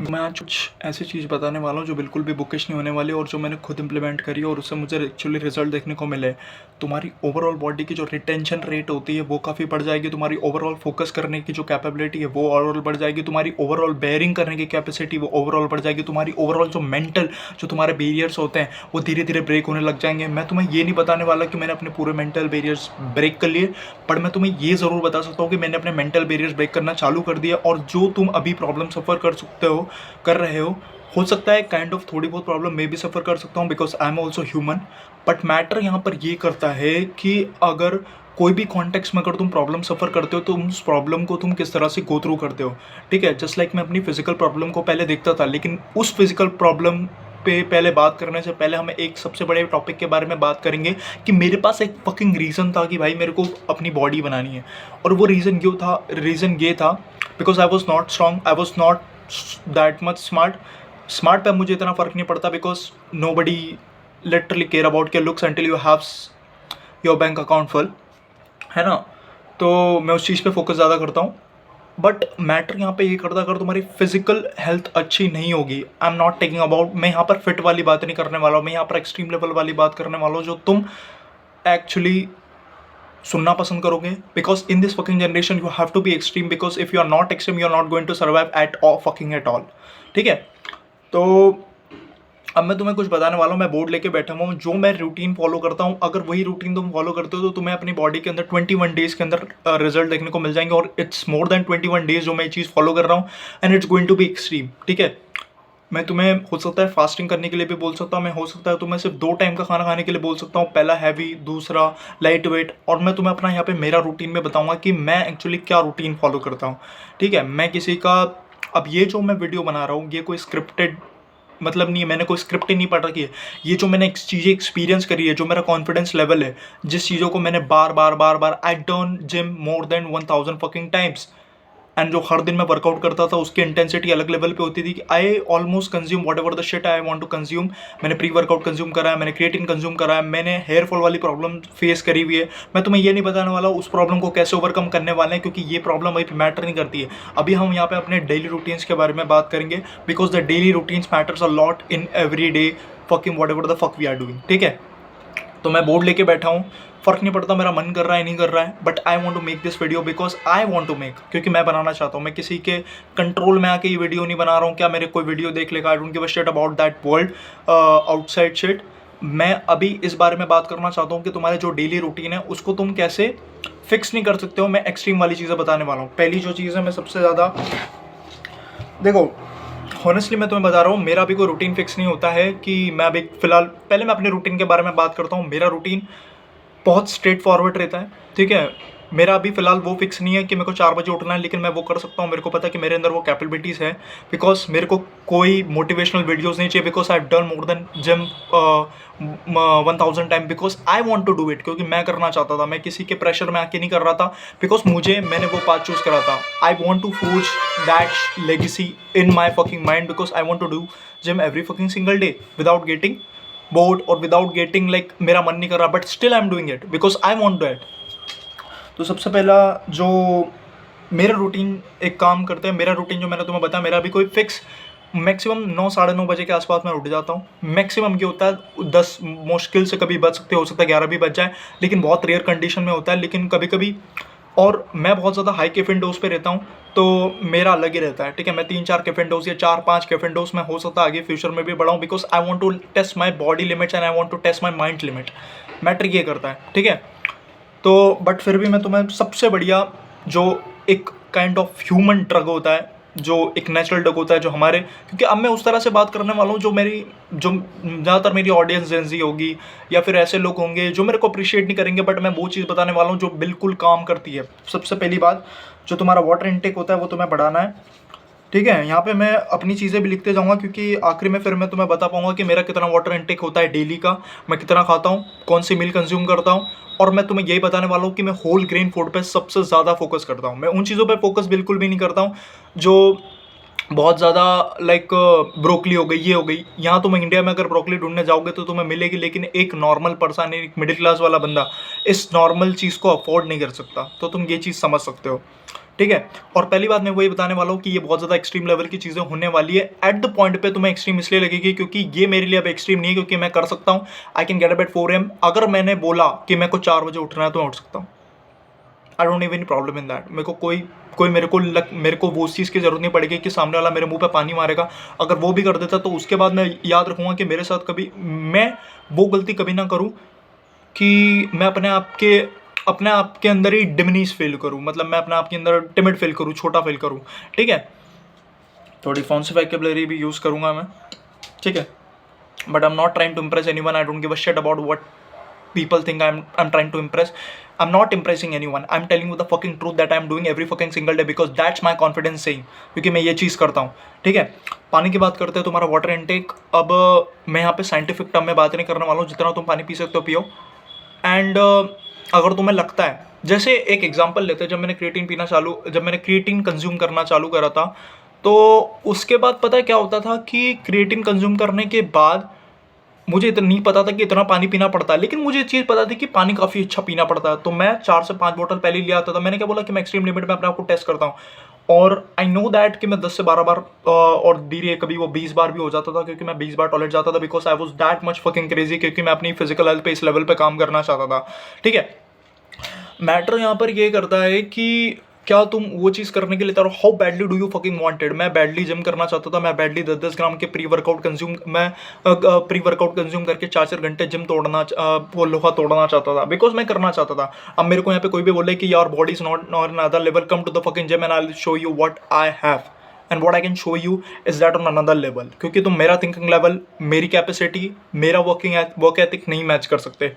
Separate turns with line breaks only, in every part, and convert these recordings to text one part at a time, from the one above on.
मैं आज कुछ ऐसी चीज़ बताने वाला हूँ जो बिल्कुल भी बुकिश नहीं होने वाली और जो मैंने खुद इम्प्लीमेंट करी और उससे मुझे एक्चुअली रिजल्ट देखने को मिले। तुम्हारी ओवरऑल बॉडी की जो रिटेंशन रेट होती है वो काफ़ी बढ़ जाएगी, तुम्हारी ओवरऑल फोकस करने की जो कैपेबिलिटी है वो ओवरऑल बढ़ जाएगी, तुम्हारी ओवरऑल बेयरिंग करने की कैपेसिटी वो ओवरऑल बढ़ जाएगी, तुम्हारी ओवरऑल जो मेंटल जो तुम्हारे बैरियर्स होते हैं वो धीरे धीरे ब्रेक होने लग जाएंगे। मैं तुम्हें ये नहीं बताने वाला कि मैंने अपने पूरे मेंटल बैरियर्स ब्रेक कर लिए, पर मैं तुम्हें ये ज़रूर बता सकता हूँ कि मैंने अपने मेंटल बैरियर्स ब्रेक करना चालू कर दिया। और जो तुम अभी प्रॉब्लम सफ़र कर रहे हो सकता है काइंड ऑफ थोड़ी बहुत प्रॉब्लम मैं भी सफ़र कर सकता हूँ because I am also human. But matter यहाँ पर ये करता है कि अगर कोई भी कॉन्टेक्स्ट में अगर तुम प्रॉब्लम सफ़र करते हो तो उस प्रॉब्लम को तुम किस तरह से गो थ्रू करते हो। ठीक है, जस्ट लाइक मैं अपनी फिजिकल प्रॉब्लम को पहले देखता था, लेकिन उस फिजिकल प्रॉब्लम पे पहले बात करने से पहले हमें एक सबसे बड़े टॉपिक के बारे में बात करेंगे कि मेरे पास एक फकिंग रीज़न था कि भाई मेरे को अपनी बॉडी बनानी है। और वो रीज़न ये था because I was not strong, I was not that much smart पे मुझे इतना फ़र्क नहीं पड़ता because nobody literally care about your looks until you have your bank account full, है ना। तो मैं उस चीज़ पे फोकस ज़्यादा करता हूँ। बट मैटर यहाँ पे ये करता है अगर तुम्हारी फिजिकल हेल्थ अच्छी नहीं होगी, आई एम नॉट टेकिंग अबाउट, मैं यहाँ पर फिट वाली बात नहीं करने वाला हूँ, मैं यहाँ पर एक्सट्रीम लेवल वाली बात करने वाला हूँ जो तुम एक्चुअली सुनना पसंद करोगे। Because in this fucking generation you have to be extreme, because if you are not extreme you are not going to survive at all. ठीक है, तो अब मैं तुम्हें कुछ बताने वाला हूँ। मैं बोर्ड लेके बैठा हूँ, जो मैं रूटीन फॉलो करता हूँ अगर वही रूटीन तुम फॉलो करते हो तो तुम्हें अपनी बॉडी के अंदर 21 डेज़ के अंदर रिजल्ट देखने को मिल जाएंगे। और इट्स मोर देन 21 डेज़ जो मैं ये चीज़ फॉलो कर रहा हूँ and it's going to be extreme. ठीक है, मैं तुम्हें हो सकता है फास्टिंग करने के लिए भी बोल सकता हूँ, मैं हो सकता है तुम्हें सिर्फ 2 टाइम का खाना खाने के लिए बोल सकता हूँ, पहला हैवी दूसरा लाइट वेट। और मैं तुम्हें अपना यहाँ पे मेरा रूटीन में बताऊँगा कि मैं एक्चुअली क्या रूटीन फॉलो करता हूँ। ठीक है, मैं किसी का अब ये जो मैं वीडियो बना रहा हूँ ये कोई स्क्रिप्टेड मतलब नहीं है, मैंने कोई स्क्रिप्ट ही नहीं पढ़ रखी है। ये जो मैंने चीज़ें एक्सपीरियंस करी है, जो मेरा कॉन्फिडेंस लेवल है, जिस चीज़ों को मैंने बार I done gym more than 1000 fucking times and जो हर दिन मैं वर्कआउट करता था उसकी इंटेंसिटी अलग लेवल पे होती थी कि I almost consume whatever the shit I want to consume. मैंने प्री वर्कआउट कंज्यूम करा है, मैंने क्रिएटिन कंज्यूम करा है, मैंने हेयर फॉल वाली प्रॉब्लम फेस करी हुई है। मैं तुम्हें ये नहीं बताने वाला उस प्रॉब्लम को कैसे ओवरकम करने वाले हैं, क्योंकि ये प्रॉब्लम अभी मैटर नहीं करती है। अभी हम यहाँ पे अपने डेली रूटीन्स के बारे में बात करेंगे because the daily routines matters a lot in every day fucking whatever the fuck we are doing. ठीक है, तो मैं बोर्ड लेके बैठा हूँ, फ़र्क नहीं पड़ता मेरा मन कर रहा है नहीं कर रहा है, but I want to make this video because I want to make, क्योंकि मैं बनाना चाहता हूँ। मैं किसी के कंट्रोल में आके ये वीडियो नहीं बना रहा हूँ, क्या मेरे कोई वीडियो देख लेगा, आई don't give a shit about that world outside shit. मैं अभी इस बारे में बात करना चाहता हूँ कि तुम्हारे जो डेली रूटीन है उसको तुम कैसे फिक्स नहीं कर सकते हो। मैं एक्सट्रीम वाली चीज़ें बताने वाला हूँ। पहली जो चीज़ है, मैं सबसे ज़्यादा देखो हॉनेस्टली मैं तुम्हें बता रहा हूँ, मेरा अभी कोई रूटीन फिक्स नहीं होता है कि मैं अभी फ़िलहाल, पहले मैं अपने रूटीन के बारे में बात करता हूँ। मेरा रूटीन बहुत स्ट्रेट फॉरवर्ड रहता है। ठीक है, मेरा अभी फ़िलहाल वो फिक्स नहीं है कि मेरे को 4 बजे उठना है, लेकिन मैं वो कर सकता हूँ। मेरे को पता है कि मेरे अंदर वो कैपेबिलिटीज़ है बिकॉज मेरे को कोई मोटिवेशनल वीडियोज़ नहीं चाहिए because I done more than gym 1000 time because I want to do it, क्योंकि मैं करना चाहता था, मैं किसी के प्रेशर में आके नहीं कर रहा था बिकॉज मैंने वो पाथ चूज़ करा था। I want to forge that legacy in my fucking mind because I want to do gym every fucking single day without getting bored और विदाउट गेटिंग लाइक मेरा मन नहीं कर रहा, but still I am doing it because I want that. तो सबसे पहला जो मेरा रूटीन एक काम करते हैं, मेरा रूटीन जो मैंने तुम्हें बताया, मेरा भी कोई फिक्स मैक्सिमम 9 साढ़े 9 बजे के आसपास मैं उठ जाता हूँ। मैक्सिमम ये होता है 10, मुश्किल से कभी बच सकते हो सकता है 11 भी बच जाए, लेकिन बहुत रेयर कंडीशन में होता है। लेकिन कभी कभी, और मैं बहुत ज़्यादा हाई कैफीन डोज पे रहता हूँ तो मेरा अलग ही रहता है। ठीक है, मैं 3-4 कैफीन डोज या 4-5 कैफीन डोज में हो सकता है आगे फ्यूचर में भी बढ़ाऊँ because I want to test my body limits and I want to test my mind limit. Matter ये करता है। ठीक है, तो बट फिर भी मैं तुम्हें सबसे बढ़िया जो एक काइंड ऑफ ह्यूमन ड्रग होता है, जो एक नेचुरल ड्रग होता है जो हमारे, क्योंकि अब मैं उस तरह से बात करने वाला हूँ जो ज़्यादातर मेरी ऑडियंस जेंजी होगी या फिर ऐसे लोग होंगे जो मेरे को अप्रिशिएट नहीं करेंगे, बट मैं वो चीज़ बताने वाला हूँ जो बिल्कुल काम करती है। सबसे पहली बात, जो तुम्हारा वाटर इनटेक होता है वो तुम्हें बढ़ाना है। ठीक है, यहाँ पे मैं अपनी चीज़ें भी लिखते जाऊँगा क्योंकि आखिर में फिर मैं तुम्हें बता पाऊँगा कि मेरा कितना वाटर इनटेक होता है डेली का, मैं कितना खाता हूँ, कौन सी मील कंज्यूम करता हूँ। और मैं तुम्हें यही बताने वाला हूँ कि मैं होल ग्रेन फूड पे सबसे ज़्यादा फोकस करता हूँ। मैं उन चीज़ों पे फोकस बिल्कुल भी नहीं करता हूँ जो बहुत ज़्यादा लाइक ब्रोकली हो गई, ये हो गई। यहाँ तुम इंडिया में अगर ब्रोकली ढूंढने जाओगे तो तुम्हें मिलेगी, लेकिन एक नॉर्मल पर्सन, एक मिडिल क्लास वाला बंदा इस नॉर्मल चीज़ को अफोर्ड नहीं कर सकता। तो तुम ये चीज़ समझ सकते हो। ठीक है। और पहली बात मैं वही बताने वाला हूँ कि ये बहुत ज़्यादा एक्सट्रीम लेवल की चीज़ें होने वाली है। एट द पॉइंट पे तुम्हें एक्सट्रीम इसलिए लगेगी क्योंकि ये मेरे लिए अब एक्सट्रीम नहीं है, क्योंकि मैं कर सकता हूँ। I can get up at 4 AM। अगर मैंने बोला कि मेरे को 4 बजे उठना है तो मैं उठ सकता हूँ। I don't have any problem in that. मेरे को कोई मेरे को वो उस चीज़ की ज़रूरत नहीं पड़ेगी कि सामने वाला मेरे मुंह पे पानी मारेगा। अगर वो भी कर देता तो उसके बाद मैं याद रखूँगा कि मेरे साथ कभी मैं वो गलती कभी ना करूँ कि मैं अपने आप के अंदर ही डिमिनिश फील करूँ, मतलब मैं अपने आप के अंदर टिमिड फील करूँ, छोटा फील करूँ। ठीक है, थोड़ी फॉन्सी वोकैबुलरी भी यूज़ करूँगा मैं, ठीक है। But I am not trying to impress anyone. I don't give a shit about what people think I'm trying to impress. I'm not impressing anyone. I'm telling you the fucking truth that I'm doing every fucking single day because that's my confidence saying, क्योंकि मैं ये चीज़ करता हूँ। ठीक है, पानी की बात करते हैं, तुम्हारा वाटर इनटेक। अब मैं यहाँ पे साइंटिफिक टर्म में बात नहीं करने वाला हूँ, जितना तुम पानी पी सकते हो पियो। एंड अगर तुम्हें लगता है, जैसे एक एग्जांपल लेते हैं, जब मैंने क्रिएटिन कंज्यूम करना चालू करा था, तो उसके बाद पता है क्या होता था कि क्रिएटिन कंज्यूम करने के बाद मुझे इतना नहीं पता था कि इतना पानी पीना पड़ता है, लेकिन मुझे ये चीज़ पता थी कि पानी काफ़ी अच्छा पीना पड़ता है। तो मैं 4 से 5 बोतल पहले लिया आता था। मैंने क्या बोला कि मैं एक्सट्रीम लिमिट में अपने आप को टेस्ट करता हूँ, और आई नो दैट कि मैं 10 से 12 बार और धीरे कभी वो 20 बार भी हो जाता था, क्योंकि मैं 20 बार टॉयलेट जाता था, because I was that much fucking crazy, क्योंकि मैं अपनी फिजिकल हेल्थ पे इस लेवल पे काम करना चाहता था। ठीक है, मैटर यहाँ पर ये करता है कि क्या तुम वो चीज़ करने के लिए तैयार हो? How badly do you fucking wanted? मैं बैडली जिम करना चाहता था। मैं बैडली 10-10 ग्राम के प्री वर्कआउट कंज्यूम करके 4-4 घंटे जिम वो लोहा तोड़ना चाहता था, बिकॉज मैं करना चाहता था। अब मेरे को यहाँ पे कोई भी बोले कि यार body is not on another level, come to the fucking gym and I will show you what I have and what I can show you is that on another level. क्योंकि तुम मेरा थिंकिंग लेवल, मेरी capacity, मेरा work ethic नहीं match कर सकते।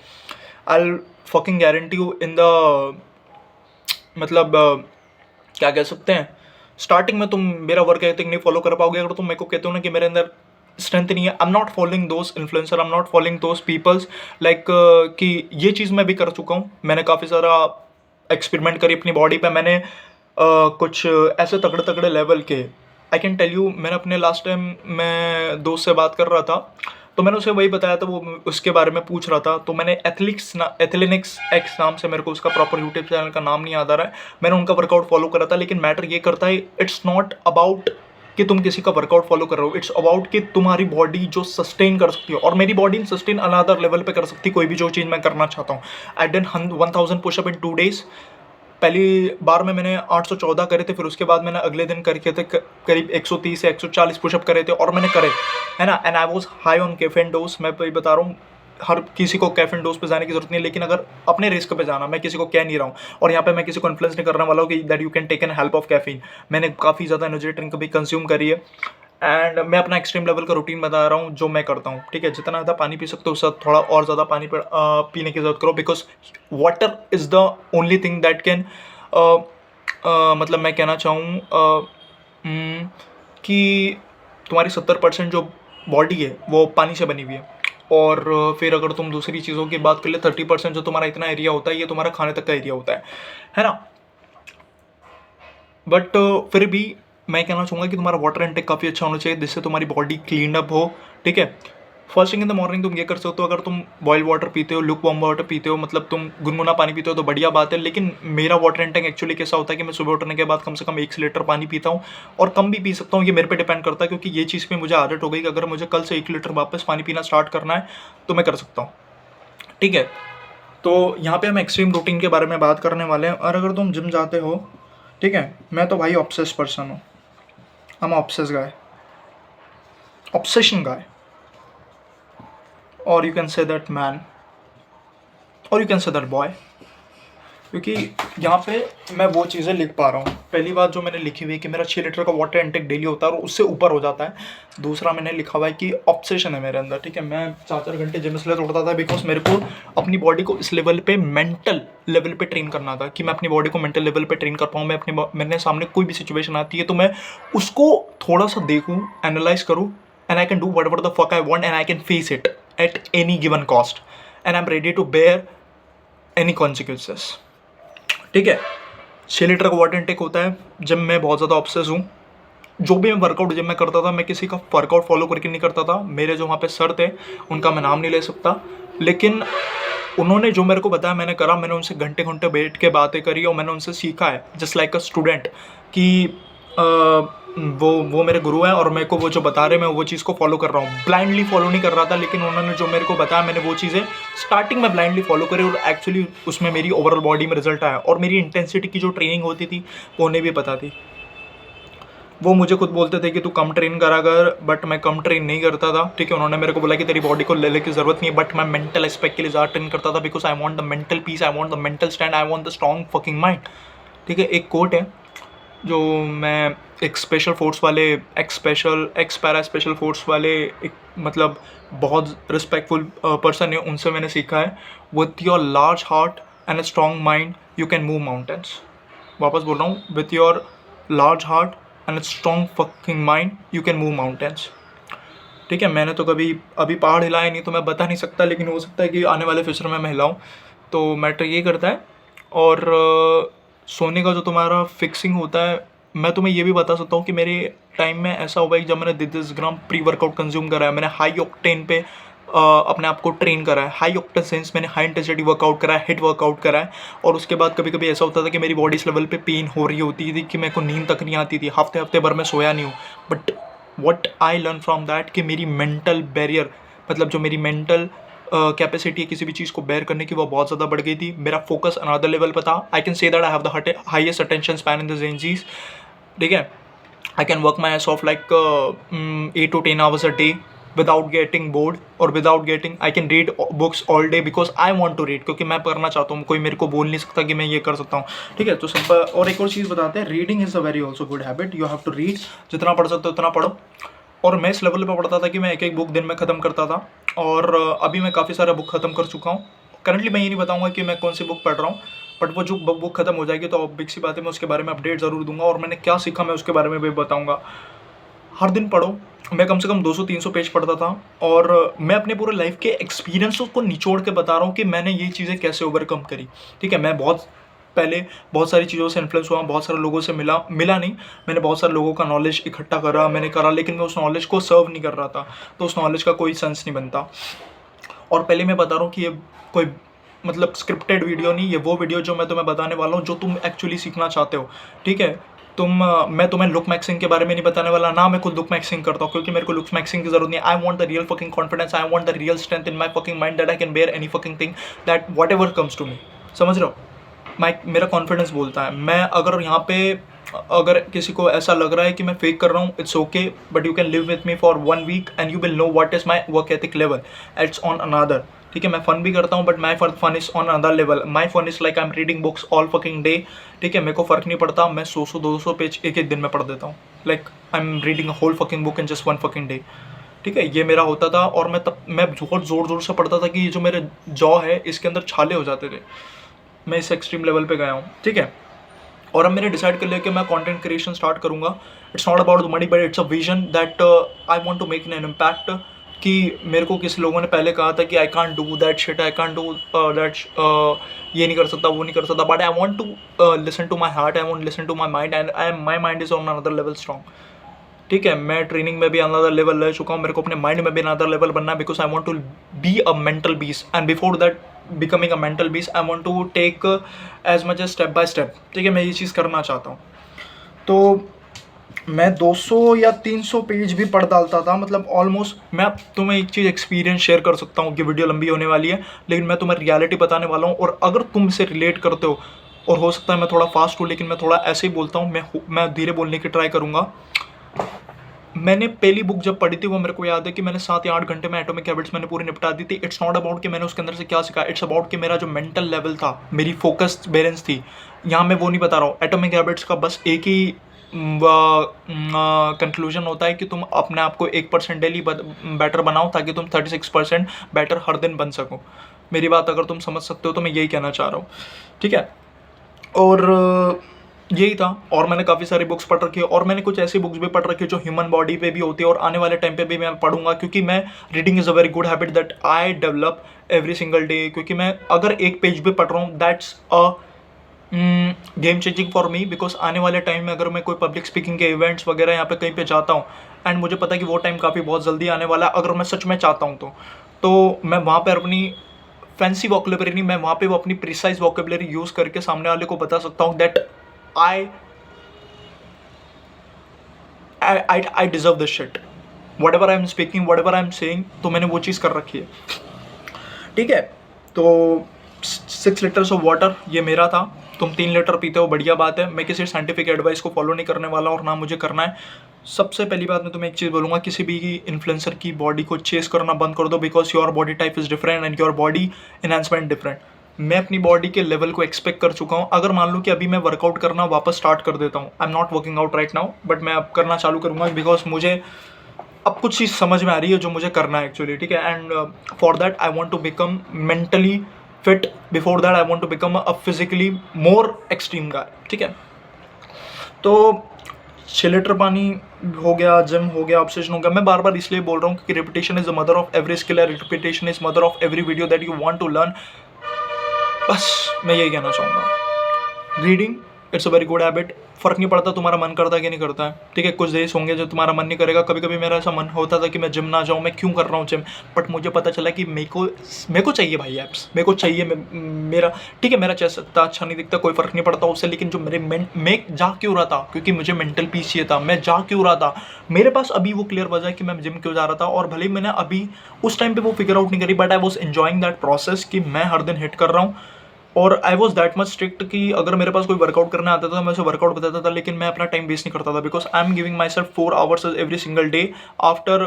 I fucking guarantee you in the मतलब क्या कह सकते हैं, स्टार्टिंग में तुम मेरा वर्क एथिक नहीं फॉलो कर पाओगे। अगर तुम मेरे को कहते हो ना कि मेरे अंदर स्ट्रेंथ नहीं है, I am not following those influencer, I am not following those peoples like कि ये चीज़ मैं भी कर चुका हूँ। मैंने काफ़ी सारा एक्सपेरिमेंट करी अपनी बॉडी पे। मैंने कुछ ऐसे तगड़े तगड़े लेवल के, आई कैन टेल यू, मैंने अपने लास्ट टाइम मैं दोस्त से बात कर रहा था, तो मैंने उसे वही बताया था, वो उसके बारे में पूछ रहा था। तो मैंने एथलेनिक्स एक्स नाम से, मेरे को उसका प्रॉपर यूट्यूब चैनल का नाम नहीं याद आ रहा है, मैंने उनका वर्कआउट फॉलो करा था। लेकिन मैटर ये करता है, इट्स नॉट अबाउट कि तुम किसी का वर्कआउट फॉलो कर रहे हो, इट्स अबाउट कि तुम्हारी बॉडी जो सस्टेन कर सकती है। और मेरी बॉडी सस्टेन अनदर लेवल पे कर सकती है कोई भी जो चीज़ मैं करना चाहता हूँ। I done 1000 pushup in 2 days। पहली बार में मैंने 814 करे थे, फिर उसके बाद मैंने अगले दिन करके थे करीब 130 से 140 पुशअप करे थे, और मैंने करे, है ना। And I was high on caffeine dose. मैं वही बता रहा हूँ, हर किसी को कैफीन डोज पे जाने की जरूरत नहीं है, लेकिन अगर अपने रिस्क पे जाना, मैं किसी को कह नहीं रहा हूँ, और यहाँ पे मैं किसी को इन्फ्लुएंस नहीं करने वाला हूँ कि that you can take an help of caffeine. मैंने काफ़ी ज़्यादा एनर्जी ड्रिंक भी कंज्यूम करी है, एंड मैं अपना एक्सट्रीम लेवल का रूटीन बता रहा हूँ जो मैं करता हूँ। ठीक है, जितना ज़्यादा पानी पी सकते हो उससे थोड़ा और ज़्यादा पानी पीने की जरूरत करो, because water is the only thing that can मतलब मैं कहना चाहूँ कि तुम्हारी 70% जो बॉडी है वो पानी से बनी हुई है। और फिर अगर तुम दूसरी चीज़ों की बात कर ले, 30% जो तुम्हारा इतना एरिया होता है, ये तुम्हारा खाने तक का एरिया होता है ना। बट फिर भी मैं कहना चाहूँगा कि तुम्हारा वाटर इनटेक काफ़ी अच्छा होना चाहिए, जिससे तुम्हारी बॉडी क्लीन अप हो। ठीक है, first thing in the morning तुम ये कर सकते हो, अगर तुम बॉयल वाटर पीते हो, लुक वार्म वाटर पीते हो, मतलब तुम गुनगुना पानी पीते हो, तो बढ़िया बात है। लेकिन मेरा वाटर इनटेक एक्चुअली कैसा होता है कि मैं सुबह उठने के बाद कम से कम 1 लीटर पानी पीता हूँ, और कम भी पी सकता हूँ, ये मेरे पे डिपेंड करता है। क्योंकि ये चीज़ पे मुझे आदत हो गई कि अगर मुझे कल से 1 लीटर वापस पानी पीना स्टार्ट करना है तो मैं कर सकता हूँ। ठीक है, तो यहाँ पे हम एक्सट्रीम रूटीन के बारे में बात करने वाले हैं। और अगर तुम जिम जाते हो, ठीक है, मैं तो भाई ऑब्सेस पर्सन हूँ, I'm obsess guy, obsession guy, और you can say that man, और you can say that boy. क्योंकि यहाँ पे मैं वो चीज़ें लिख पा रहा हूँ। पहली बात जो मैंने लिखी हुई है कि मेरा 6 लीटर का वाटर इनटेक डेली होता है और उससे ऊपर हो जाता है। दूसरा मैंने लिखा हुआ है कि ऑब्सेशन है मेरे अंदर। ठीक है, मैं 4-4 घंटे जिम इसलिए तोड़ता था बिकॉज मेरे को अपनी बॉडी को इस लेवल पे, मेंटल लेवल पे ट्रेन करना था, कि मैं अपनी बॉडी को मेंटल लेवल पे ट्रेन कर पाऊँ। मेरे सामने कोई भी सिचुएशन आती है तो मैं उसको थोड़ा सा देखूँ, एनालाइज करूँ, and I can do whatever the fuck I want, and I can face it at any given cost, and I am ready to bear any consequences. ठीक है, 6 लीटर का वाटर इनटेक होता है। जब मैं बहुत ज़्यादा ऑब्सेस हूँ, जो भी मैं वर्कआउट जब मैं करता था, मैं किसी का वर्कआउट फॉलो करके नहीं करता था। मेरे जो वहाँ पे सर थे उनका मैं नाम नहीं ले सकता, लेकिन उन्होंने जो मेरे को बताया मैंने करा, मैंने उनसे घंटे घंटे बैठ के बातें करी और मैंने उनसे सीखा है जस्ट लाइक अ स्टूडेंट कि वो मेरे गुरु हैं और मेरे को वो जो बता रहे मैं वो चीज़ को फॉलो कर रहा हूँ। ब्लाइंडली फॉलो नहीं कर रहा था, लेकिन उन्होंने जो मेरे को बताया मैंने वो चीज़ें स्टार्टिंग में ब्लाइंडली फॉलो करी और एक्चुअली उसमें मेरी ओवरऑल बॉडी में रिजल्ट आया। और मेरी इंटेंसिटी की जो ट्रेनिंग होती थी वो उन्हें भी पता थी। वो मुझे खुद बोलते थे कि तू कम ट्रेन करा कर, बट मैं कम ट्रेन नहीं करता था। ठीक है, उन्होंने मेरे को बोला कि तेरी बॉडी को लेने की ज़रूरत नहीं है, बट मैं मेंटल एस्पेक्ट के लिए ज़्यादा ट्रेन करता था because I want the mental peace, I want the mental stand, I want the strong fucking mind. ठीक है, एक कोट है जो मैं एक स्पेशल फोर्स वाले एक्स पैरा स्पेशल फोर्स वाले एक मतलब बहुत रिस्पेक्टफुल पर्सन है, उनसे मैंने सीखा है, with your large heart and a strong mind you can move mountains. वापस बोल रहा हूँ, with your large heart and a strong fucking mind you can move mountains. ठीक है, मैंने तो कभी अभी पहाड़ हिलाया नहीं तो मैं बता नहीं सकता, लेकिन हो सकता है कि आने वाले फ्यूचर में मैं हिलाऊँ। तो मैटर ये करता है। और सोने का जो तुम्हारा फिक्सिंग होता है, मैं तुम्हें ये भी बता सकता हूँ कि मेरे टाइम में ऐसा हुआ है कि जब मैंने 10 ग्राम प्री वर्कआउट कंज्यूम करा है, मैंने हाई ऑक्टेन पे अपने आप को ट्रेन करा है। हाई ऑक्टेन सेंस मैंने हाई इंटेंसिटी वर्कआउट करा है, हिट वर्कआउट करा है। और उसके बाद कभी कभी ऐसा होता था कि मेरी बॉडी इस लेवल पे पेन हो रही होती थी कि मेरे को नींद तक नहीं आती थी, हफ्ते हफ्ते भर मैं सोया नहीं हूँ। But what I learn from that कि मेरी मेंटल बैरियर, मतलब जो मेरी मेंटल कैपेसिटी है किसी भी चीज़ को बेयर करने की, वो बहुत ज़्यादा बढ़ गई थी। मेरा फोकस अनदर लेवल पर था। I can say that I have the highest attention span in the Gen Zs. ठीक है, I can work my ass off like 8 to 10 hours a day without getting bored or without getting I can read books all day because I want to read, क्योंकि मैं पढ़ना चाहता हूँ। कोई मेरे को बोल नहीं सकता कि मैं ये कर सकता हूँ। ठीक है, तो सिंपल। और एक और चीज़ बताते हैं, reading is a very also good habit. You have to read, जितना पढ़ सकते हो उतना पढ़ो। और मैं इस लेवल पे पढ़ता था कि मैं एक एक बुक दिन में ख़त्म करता था। और अभी मैं काफ़ी सारा बुक ख़त्म कर चुका हूँ। करंटली मैं ये नहीं बताऊँगा कि मैं कौन सी बुक पढ़ रहा हूँ, बट वो जो बुक ख़त्म हो जाएगी तो ऑब्वियस सी बात है मैं उसके बारे में अपडेट ज़रूर दूंगा। और मैंने क्या सीखा मैं उसके बारे में भी बताऊँगा। हर दिन पढ़ो। मैं कम से कम 200-300 पेज पढ़ता था। और मैं अपने पूरे लाइफ के एक्सपीरियंस को निचोड़ के बता रहा हूँ कि मैंने ये चीज़ें कैसे ओवरकम करी। ठीक है, मैं पहले बहुत सारी चीज़ों से इन्फ्लुएंस हुआ, बहुत सारे लोगों से मिला नहीं, मैंने बहुत सारे लोगों का नॉलेज इकट्ठा करा, मैंने करा, लेकिन मैं उस नॉलेज को सर्व नहीं कर रहा था, तो उस नॉलेज का कोई सेंस नहीं बनता। और पहले मैं बता रहा हूँ कि ये कोई मतलब स्क्रिप्टेड वीडियो नहीं, ये वो वीडियो जो मैं तुम्हें बताने वाला हूँ जो तुम एक्चुअली सीखना चाहते हो। ठीक है, मैं तुम्हें लुक मैक्सिंग के बारे में नहीं बताने वाला, ना मैं खुद लुक मैक्सिंग करता हूँ, क्योंकि मेरे को लुक मैक्सिंग की जरूरत नहीं है। I want the real fucking confidence, I want the real strength in my fucking mind that I can bear any fucking thing, that whatever comes to me. समझ रहे हो? मेरा कॉन्फिडेंस बोलता है। मैं अगर यहाँ पे अगर किसी को ऐसा लग रहा है कि मैं फेक कर रहा हूँ, it's okay, but you can live with me for 1 week and you will know what is my work ethic level. It's on another. ठीक है, मैं फन भी करता हूँ, but my fun is on another level. My fun is like I am reading books all fucking day. ठीक है, मेरे को फर्क नहीं पड़ता, मैं 100-200 पेज एक एक दिन में पढ़ देता हूँ। Like I am reading a whole fucking book in just 1 fucking day. ठीक है, ये मेरा होता था। और मैं बहुत ज़ोर से पढ़ता था कि ये जो मेरे जॉ है इसके अंदर छाले हो जाते थे। मैं इस एक्सट्रीम लेवल पे गया हूँ। ठीक है, और अब मैंने डिसाइड कर लिया कि मैं कंटेंट क्रिएशन स्टार्ट करूँगा। It's not about the money, but it's a vision that I want to make an impact. कि मेरे को किसी लोगों ने पहले कहा था कि I can't do that shit, I can't do that, ये नहीं कर सकता, वो नहीं कर सकता, but I want to listen to my heart, I want listen to my mind, and my mind is on another level strong. ठीक है, मैं ट्रेनिंग में भी अनदर लेवल रह चुका हूँ, मेरे को अपने माइंड में भी अनदर लेवल बनना है, because I want to be a mental beast, and before that becoming a mental beast I want to take as much as step by step. ठीक है, मैं ये चीज़ करना चाहता हूँ। तो मैं 200 या 300 पेज भी पढ़ डालता था, मतलब ऑलमोस्ट। मैं तुम्हें एक चीज़ एक्सपीरियंस शेयर कर सकता हूँ कि वीडियो लंबी होने वाली है, लेकिन मैं तुम्हें रियलिटी बताने वाला हूँ। और अगर तुम इसे रिलेट करते हो, और हो सकता है मैं थोड़ा फास्ट हूँ, लेकिन मैं थोड़ा ऐसे ही बोलता हूँ, मैं धीरे बोलने की ट्राई करूँगा। मैंने पहली बुक जब पढ़ी थी, वो मेरे को याद है कि मैंने 7 या 8 घंटे में एटॉमिक हैबिट्स मैंने पूरी निपटा दी थी। इट्स नॉट अबाउट कि मैंने उसके अंदर से क्या सीखा, इट्स अबाउट कि मेरा जो मेंटल लेवल था, मेरी फोकस बैलेंस थी। यहाँ मैं वो नहीं बता रहा हूँ। एटॉमिक हैबिट्स का बस एक ही कंक्लूजन होता है कि तुम अपने आप को 1% डेली बेटर बनाओ, ताकि तुम 36% बेटर हर दिन बन सको। मेरी बात अगर तुम समझ सकते हो तो मैं यही कहना चाह रहा हूँ। ठीक है, और यही था। और मैंने काफ़ी सारी बुक्स पढ़ रखी है, और मैंने कुछ ऐसी बुक्स भी पढ़ रखी है जो ह्यूमन बॉडी पे भी होती है, और आने वाले टाइम पे भी मैं पढ़ूंगा, क्योंकि मैं reading is a very good habit that I develop every single day. क्योंकि मैं अगर एक पेज भी पढ़ रहा हूँ, that's a game changing for me, because आने वाले टाइम में अगर मैं कोई पब्लिक स्पीकिंग के इवेंट्स वगैरह यहाँ पे कहीं पे जाता हूँ, एंड मुझे पता है कि वो टाइम काफ़ी बहुत जल्दी आने वाला है, अगर मैं सच में चाहता हूँ तो मैं वहाँ पर अपनी फैंसी वोकेबलरी नहीं, मैं वहाँ पे वो अपनी प्रिसाइज वोकेबलरी यूज़ करके सामने वाले को बता सकता हूँ that I I deserve this shit, what ever I am speaking, what ever I am saying, तो मैंने वो चीज़ कर रखी है, ठीक है। तो 6 लीटर्स ऑफ वाटर ये मेरा था, तुम 3 लीटर पीते हो, बढ़िया बात है। मैं किसी साइंटिफिक एडवाइस को फॉलो नहीं करने वाला और ना मुझे करना है। सबसे पहली बात मैं तुम्हें एक चीज़ बोलूँगा, किसी भी इन्फ्लुएंसर की बॉडी को चेस करना बंद कर दो, because your body type is different and your body enhancement different. मैं अपनी बॉडी के लेवल को एक्सपेक्ट कर चुका हूँ। अगर मान लो कि अभी मैं वर्कआउट करना वापस स्टार्ट कर देता हूँ, आई am not working out right now, but मैं अब करना चालू करूँगा बिकॉज मुझे अब कुछ चीज़ समझ में आ रही है जो मुझे करना है एक्चुअली, ठीक है। And for that I want to become mentally fit, before that I want to become a physically more extreme guy, ठीक है। तो 6 लीटर पानी हो गया, जिम हो गया, ऑब्सेशन हो गया। मैं बार बार इसलिए बोल रहा हूँ क्योंकि repetition is the mother of every skill, repetition is mother of every video that you want to learn. बस मैं यही कहना चाहूँगा। Reading it's a very good habit. फ़र्क नहीं पड़ता तुम्हारा मन करता है कि नहीं करता है, ठीक है। कुछ देश होंगे जो तुम्हारा मन नहीं करेगा। कभी कभी मेरा ऐसा मन होता था कि मैं जिम ना जाऊँ, मैं क्यों कर रहा हूँ जिम, बट मुझे पता चला कि मेरे को चाहिए भाई एप्स, मेरे को चाहिए। मेरा ठीक है, मेरा चेस्ट इतना अच्छा नहीं दिखता, कोई फ़र्क नहीं पड़ता उससे, लेकिन जो मैं जा क्यों रहा था, क्योंकि मुझे मेंटल पीस चाहिए था। मैं जा क्यों रहा था, मेरे पास अभी वो क्लियर वजह है कि मैं जिम क्यों जा रहा था। और भले ही मैंने अभी उस टाइम पर वो फिगर आउट नहीं करी, but I was enjoying that process कि मैं हर दिन हिट कर रहा हूँ। और I was that much strict कि अगर मेरे पास कोई वर्कआउट करना आता था मैं उसे वर्कआउट बताता था, लेकिन मैं अपना टाइम वेस्ट नहीं करता था, because I am giving my self 4 hours every single day after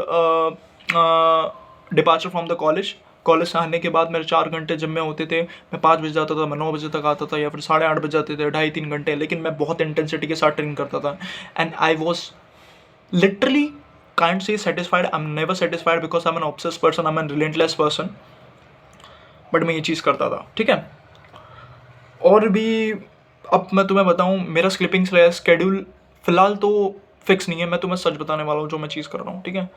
departure from the college. College से आने के बाद मेरे 4 घंटे जिम में होते थे। मैं 5 बजे जाता था, मैं 9 बजे तक आता था, या फिर 8:30 बजे जाते थे, 2.5-3 घंटे, लेकिन मैं बहुत इंटेंसिटी के साथ ट्रेन करता था। And I was literally kind of satisfied, I am never satisfied because I am an obsessed person, I am an relentless person, but मैं ये चीज़ करता था, ठीक है। और भी अब मैं तुम्हें बताऊं, मेरा स्लीपिंग स्केड्यूल फ़िलहाल तो फिक्स नहीं है। मैं तुम्हें सच बताने वाला हूँ जो मैं चीज़ कर रहा हूँ, ठीक है।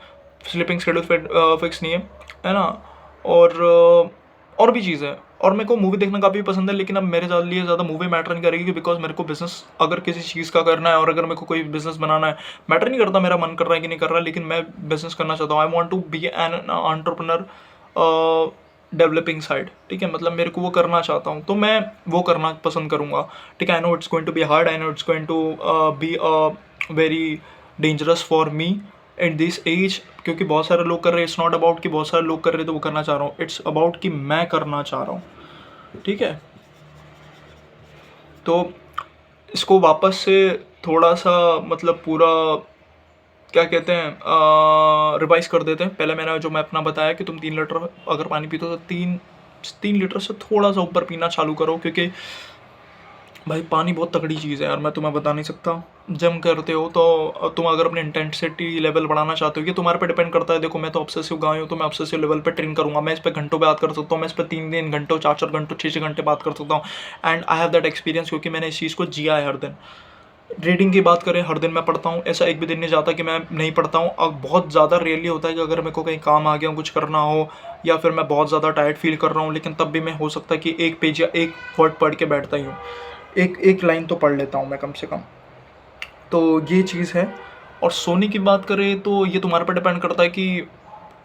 स्लीपिंग स्केड्यूल फिक्स नहीं है ना। और भी चीज़ है। और मेरे को मूवी देखना काफ़ी पसंद है, लेकिन अब मेरे लिए ज़्यादा मूवी मैटर नहीं करेगी, बिकॉज मेरे को बिज़नेस अगर किसी चीज़ का करना है और अगर मेरे को कोई बिज़नेस बनाना है, मैटर नहीं करता मेरा मन कर रहा है कि नहीं कर रहा है, लेकिन मैं बिज़नेस करना चाहता हूँ। I want to be an entrepreneur developing side, ठीक है। मतलब मेरे को वो करना चाहता हूँ, तो मैं वो करना पसंद करूँगा, ठीक है। I know it's going to be hard, I know it's going to be very dangerous for me at this age, क्योंकि बहुत सारे लोग कर रहे हैं। इट्स नॉट अबाउट कि बहुत सारे लोग कर रहे हैं तो वो करना चाह रहा हूँ, इट्स अबाउट कि मैं करना चाह रहा हूँ, ठीक है। तो इसको वापस से थोड़ा सा मतलब पूरा क्या कहते हैं रिवाइज कर देते हैं। पहले मैंने जो मैं अपना बताया कि तुम 3 लीटर अगर पानी पीते हो तो 3 लीटर से थोड़ा सा ऊपर पीना चालू करो, क्योंकि भाई पानी बहुत तगड़ी चीज़ है यार, मैं तुम्हें बता नहीं सकता। जिम करते हो तो तुम अगर अपनी इंटेंसिटी लेवल बढ़ाना चाहते हो, कि तुम्हारे पे डिपेंड करता है। देखो मैं तो ऑब्सेसिव गाय हूँ, तो मैं ऑब्सेसिव लेवल पे ट्रेन करूँगा। मैं इस पर घंटों बात कर सकता हूँ, मैं इस पर 3 घंटों 4 घंटों 6 घंटे बात कर सकता हूँ। And I have that experience, क्योंकि मैंने इस चीज़ को जिया है हर दिन। रीडिंग की बात करें, हर दिन मैं पढ़ता हूँ, ऐसा एक भी दिन नहीं जाता कि मैं नहीं पढ़ता हूँ। अब बहुत ज़्यादा रेयरली होता है कि अगर मेरे को कहीं काम आ गया, कुछ करना हो, या फिर मैं बहुत ज़्यादा टायर्ड फील कर रहा हूँ, लेकिन तब भी मैं हो सकता है कि 1 पेज या 1 वर्ड पढ़ के बैठता ही हूँ, एक लाइन तो पढ़ लेता हूँ मैं कम से कम। तो ये चीज़ है। और सोने की बात करें तो ये तुम्हारे पर डिपेंड करता है कि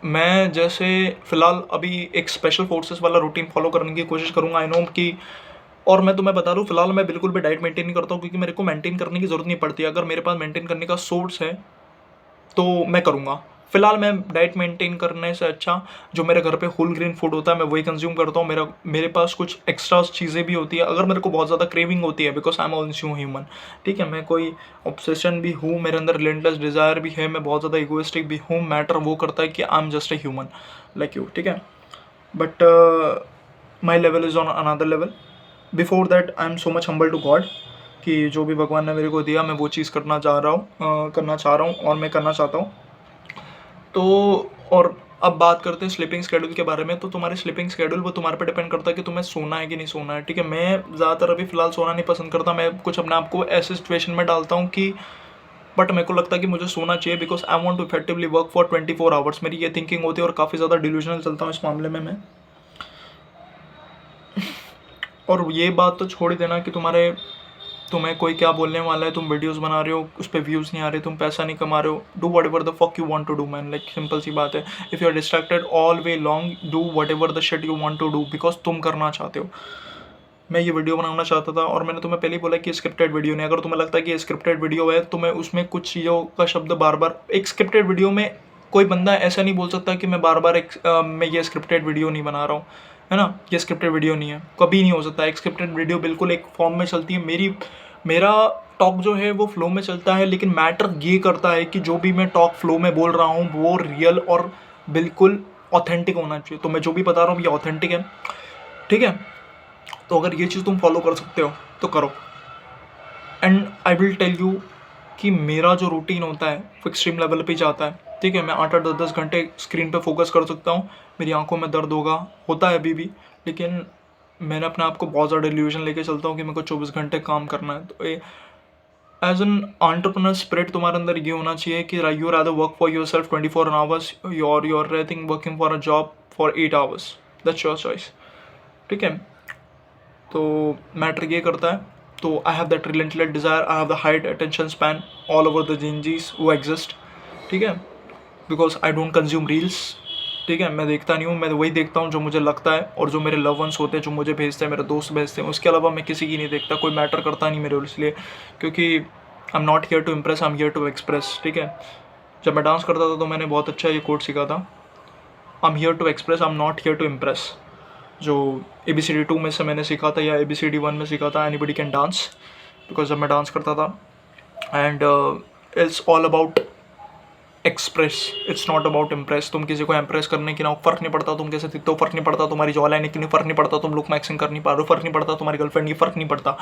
मैं जैसे फ़िलहाल अभी एक स्पेशल फोर्सेस वाला रूटीन फॉलो करने की कोशिश करूँगा। आई नो कि, और मैं तुम्हें बता दूँ, फिलहाल मैं बिल्कुल भी डाइट मेंटेन नहीं करता हूँ, क्योंकि मेरे को मेंटेन करने की ज़रूरत नहीं पड़ती। अगर मेरे पास मेंटेन करने का सोर्स है तो मैं करूँगा। फिलहाल मैं डाइट मेंटेन करने से अच्छा जो मेरे घर पे होल ग्रेन फूड होता है मैं वही कंज्यूम करता हूँ। मेरे पास कुछ एक्स्ट्रा चीज़ें भी होती है अगर मेरे को बहुत ज़्यादा क्रेविंग होती है, because I am also human, ठीक है। मैं कोई ऑब्सेशन भी हूँ, मेरे अंदर रिलेंटलेस डिज़ायर भी है, मैं बहुत ज़्यादा इगोइस्टिक भी हूँ। मैटर वो करता है कि I am just a human like you, ठीक है। But my level is on another level. Before that I am so much humble to God कि जो भी भगवान ने मेरे को दिया मैं वो चीज़ करना चाह रहा हूँ और मैं करना चाहता हूँ। तो और अब बात करते हैं स्लीपिंग शेड्यूल के बारे में। तो तुम्हारी स्लीपिंग शेड्यूल वो तुम्हारे पे डिपेंड करता है कि तुम्हें सोना है कि नहीं सोना है, ठीक है। मैं ज़्यादातर अभी फ़िलहाल सोना नहीं पसंद करता। मैं कुछ अपने आप को ऐसे सिचुएशन में डालता हूँ कि बट मेरे को लगता है कि मुझे सोना चाहिए, because I want to effectively work for 24 hours. मेरी ये थिंकिंग होती है और काफ़ी ज़्यादा डिल्यूजनल चलता हूँ इस मामले में मैं। और ये बात तो छोड़ ही देना कि तुम्हारे तुम्हें कोई क्या बोलने वाला है, तुम वीडियोस बना रहे हो, उस पर व्यूज़ नहीं आ रहे, तुम पैसा नहीं कमा रहे हो, do whatever the fuck you want to do man, like simple सी बात है। If you are distracted all way long, do whatever the shit you want to do, because तुम करना चाहते हो। मैं ये वीडियो बनाना चाहता था और मैंने तुम्हें पहले ही बोला कि स्क्रिप्टेड वीडियो नहीं। अगर तुम्हें लगता है कि स्क्रिप्टेड वीडियो है तो मैं उसमें कुछ चीज़ों का शब्द बार बार, एक स्क्रिप्टेड वीडियो में कोई बंदा ऐसा नहीं बोल सकता कि मैं बार बार मैं ये स्क्रिप्टेड वीडियो नहीं बना रहा हूँ, है ना। ये स्क्रिप्टेड वीडियो नहीं है, कभी नहीं हो सकता। एक स्क्रिप्टेड वीडियो बिल्कुल एक फॉर्म में चलती है। मेरा टॉक जो है वो फ्लो में चलता है, लेकिन मैटर ये करता है कि जो भी मैं टॉक फ्लो में बोल रहा हूँ वो रियल और बिल्कुल ऑथेंटिक होना चाहिए। तो मैं जो भी बता रहा हूँ ये ऑथेंटिक है, ठीक है। तो अगर ये चीज़ तुम फॉलो कर सकते हो तो करो। And I will tell you कि मेरा जो रूटीन होता है वो एक्सट्रीम लेवल पे जाता है, ठीक है। मैं 8-8 10-10 घंटे स्क्रीन पे फोकस कर सकता हूँ। मेरी आंखों में दर्द होता है अभी भी, लेकिन मैंने अपने आप को बहुत ज़्यादा इल्यूजन लेके चलता हूँ कि मेरे को 24 घंटे काम करना है। तो एज एन एंटरप्रेन्योर स्पिरिट तुम्हारे अंदर ये होना चाहिए कि you rather work for yourself 24 hours, your I think working for a job for 8 hours, that's your choice, ठीक है। तो मैटर ये करता है। तो I have that relentless desire, I have the height attention span all over the जिंजीज वो एग्जिस्ट, ठीक है। Because I don't consume reels, ठीक है। मैं देखता नहीं हूँ, मैं वही देखता हूँ जो मुझे लगता है और जो मेरे लव वंस होते हैं, जो मुझे भेजते हैं, मेरे दोस्त भेजते हैं। उसके अलावा मैं किसी की नहीं देखता, कोई मैटर करता नहीं मेरे इसलिए, क्योंकि I am not here to impress, I am here to express, ठीक है। जब मैं डांस करता था तो मैंने बहुत अच्छा ये कोट सीखा था, I am here to express, I am not here to impress. जो ABCD 2 में से मैंने सीखा था या ABCD 1 में सीखा था, एनीबडी कैन डांस। बिकॉज जब मैं डांस करता था and it's all about express, it's not about impress. तुम किसी को इम्प्रेस करने की ना फ़र्क नहीं पड़ता, तुम कैसे दिखते हो फ़र्क नहीं पड़ता, तुम्हारी जॉ लाइन की फ़र्क नहीं पड़ता, तुम लुक मैक्सिंग कर नहीं पा रहे हो फ़र्क नहीं पड़ता, तुम्हारी गर्लफ्रेंड की फ़र्क नहीं पड़ता,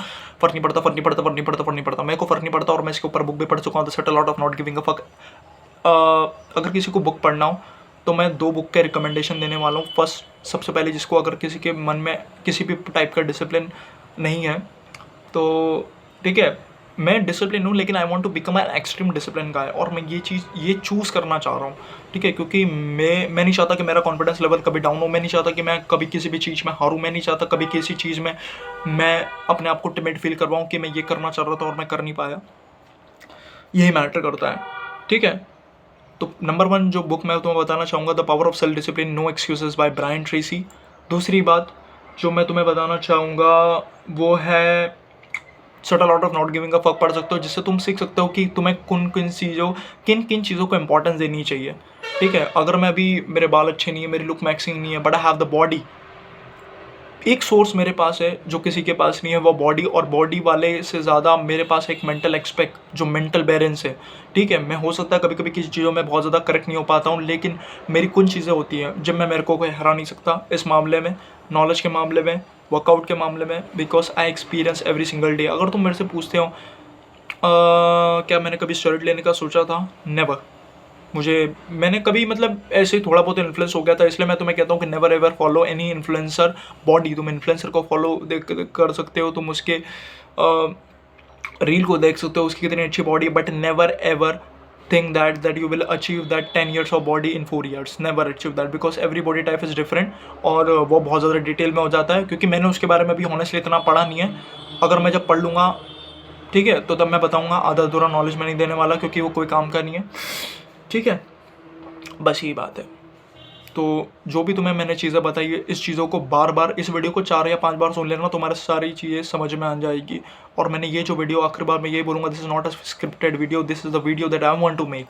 फ़र्क नहीं पड़ता, फ़र्क नहीं पड़ता, फ़र्क नहीं पड़ता, फ़र्क नहीं पड़ता। मेरे को फ़र्क नहीं पड़ता और मैं इसके ऊपर बुक भी पढ़ चुका हूँ, the subtle art of not giving a fuck. अगर किसी को बुक पढ़ना हो तो मैं 2 बुक के रिकमेंडेशन देने वाला हूँ। फर्स्ट, सबसे पहले जिसको अगर किसी के मन में किसी भी टाइप का डिसिप्लिन नहीं है तो ठीक है, मैं डिसिप्लिन हूँ लेकिन I want to become an extreme discipline guy, और मैं ये चूज़ करना चाह रहा हूँ, ठीक है। क्योंकि मैं नहीं चाहता कि मेरा कॉन्फिडेंस लेवल कभी डाउन हो, मैं नहीं चाहता कि मैं कभी किसी भी चीज़ में हारूँ, मैं नहीं चाहता कभी किसी चीज़ में मैं अपने आप को टिमिड फील करवाऊँ कि मैं ये करना चाह रहा था और मैं कर नहीं पाया। यही मैटर करता है, ठीक है। तो नंबर 1 जो बुक मैं तुम्हें बताना चाहूँगा, the power of self discipline, no excuses by Brian Tracy. दूसरी बात जो मैं तुम्हें बताना चाहूँगा वो है subtle art of not giving a fuck. पढ़ सकते हो, जिससे तुम सीख सकते हो कि तुम्हें किन किन चीज़ों को इंपॉर्टेंस देनी चाहिए, ठीक है। अगर मैं अभी, मेरे बाल अच्छे नहीं है, मेरी लुक मैक्सिंग नहीं है, but I have the body, एक सोर्स मेरे पास है जो किसी के पास नहीं है, वो बॉडी। और बॉडी वाले से ज़्यादा मेरे पास एक मेंटल एक्सपेक्ट, जो मेंटल बैलेंस है, ठीक है। मैं हो सकता है कभी कभी किसी चीज़ों में बहुत ज़्यादा करेक्ट नहीं हो पाता हूँ, लेकिन मेरी कुछ चीज़ें होती हैं जिनमें मेरे को कोई हरा नहीं सकता। इस मामले में, नॉलेज के मामले में, वर्कआउट के मामले में, because I experience every single day. अगर तुम मेरे से पूछते हो क्या मैंने कभी स्टेरॉइड लेने का सोचा था, नेवर। मैंने कभी, मतलब ऐसे ही थोड़ा बहुत इन्फ्लुएंस हो गया था, इसलिए मैं तुम्हें कहता हूँ कि never ever follow any influencer body. तुम इन्फ्लुएंसर को फॉलो कर सकते हो, तुम उसके रील को देख सकते हो, उसकी कितनी अच्छी body, but never ever think that you will achieve that 10 years of body in 4 years। Never achieve that, because every body type is different. और वो बहुत ज़्यादा डिटेल में हो जाता है, क्योंकि मैंने उसके बारे में भी ऑनेस्टली इतना पढ़ा नहीं है। अगर मैं जब पढ़ लूँगा, ठीक है, तो तब मैं बताऊँगा। आधा अधूरा नॉलेज मैं नहीं देने वाला, क्योंकि वो कोई काम का नहीं है, ठीक है। बस यही बात है। तो जो भी तुम्हें मैंने चीज़ें बताई है, इस चीज़ों को बार बार, इस वीडियो को 4 या 5 बार सुन लेना, तुम्हारे सारी चीज़ें समझ में आ जाएगी। और मैंने ये जो वीडियो, आखिरी बार मैं ये बोलूँगा, this is not a scripted video, this is the video that I want to make,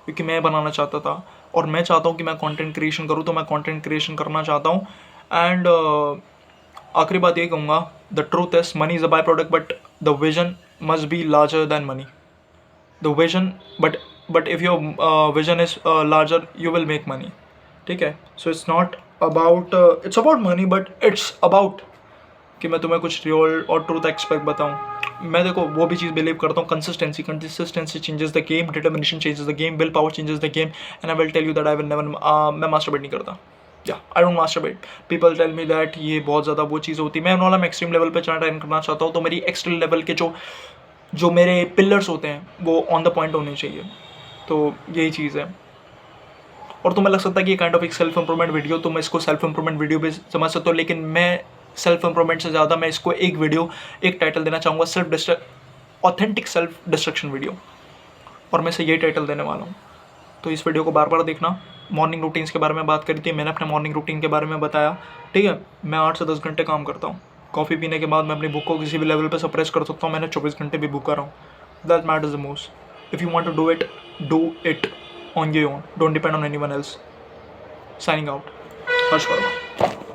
क्योंकि मैं बनाना चाहता था और मैं चाहता हूँ कि मैं कंटेंट क्रिएशन करूँ, तो मैं कंटेंट क्रिएशन करना चाहता हूँ। एंड आखिरी बात ये कहूँगा, the truth is money is a by product, but the vision must be larger than money. The vision, but if your vision is larger, you will make money, ठीक है। So it's not about, it's about money, but it's about कि मैं तुम्हें कुछ real और truth expect बताऊँ। मैं देखो वो भी चीज़ बिलीव करता हूँ, consistency changes the game, determination changes the game, will power changes the game. And I will tell you that I will never, मैं मास्टरबेट नहीं करता, या I don't masturbate. People tell me that ये बहुत ज़्यादा वो चीज़ होती है, मैं वाला मैं एक्सट्रीम लेवल पर चलना ट्राई करना चाहता हूँ। तो मेरी एक्सट्रीम लेवल के जो मेरे पिलर्स होते हैं वो ऑन द पॉइंट होने चाहिए। तो यही चीज़ है। और तुम्हें लग सकता है कि ये काइंड ऑफ एक सेल्फ इंप्रूवमेंट वीडियो, तुम इसको सेल्फ इंप्रूवमेंट वीडियो भी समझ सकते हो, लेकिन मैं सेल्फ इंप्रूवमेंट से ज़्यादा मैं इसको एक टाइटल देना चाहूँगा, ऑथेंटिक सेल्फ डिस्ट्रक्शन वीडियो, और मैं इसे यही टाइटल देने वाला हूँ। तो इस वीडियो को बार बार देखना। मॉर्निंग रूटीन्स के बारे में बात करी थी, मैंने अपने मॉर्निंग रूटीन के बारे में बताया, ठीक है। मैं 8 से 10 घंटे काम करता हूँ। कॉफ़ी पीने के बाद मैं अपनी भूख को किसी भी लेवल पे सप्रेस कर सकता हूँ। मैंने 24 घंटे भी भूखा रहा हूँ। That matters the most. If you want to do it on your own, don't depend on anyone else. Signing out, Harsh Verma.